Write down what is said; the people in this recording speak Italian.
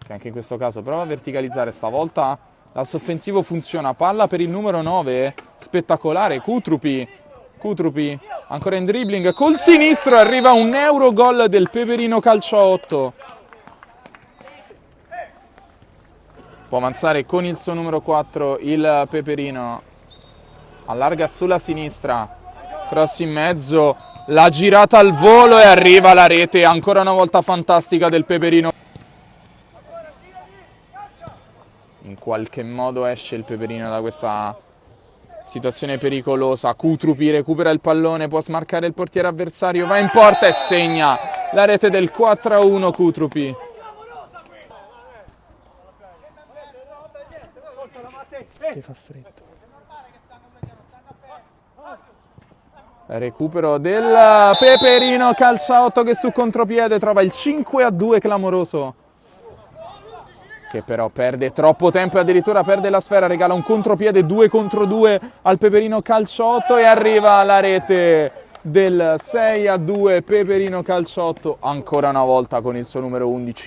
che anche in questo caso prova a verticalizzare, stavolta l'asse offensivo funziona, palla per il numero 9, spettacolare, Cutrupi, ancora in dribbling, col sinistro arriva un Eurogol del Peperino calcio a 8. Può avanzare con il suo numero 4 il Peperino, allarga sulla sinistra, cross in mezzo, la girata al volo e arriva la rete, ancora una volta fantastica del Peperino. In qualche modo esce il Peperino da questa situazione pericolosa. Cutrupi recupera il pallone, può smarcare il portiere avversario, va in porta e segna la rete del 4-1 Cutrupi. Che fa freddo. Recupero del Peperino, calcia 8 che su contropiede trova il 5-2 clamoroso, che però perde troppo tempo e addirittura perde la sfera, regala un contropiede 2 contro 2 al Peperino calcio 8 e arriva la rete del 6-2 Peperino calcio 8 ancora una volta con il suo numero 11.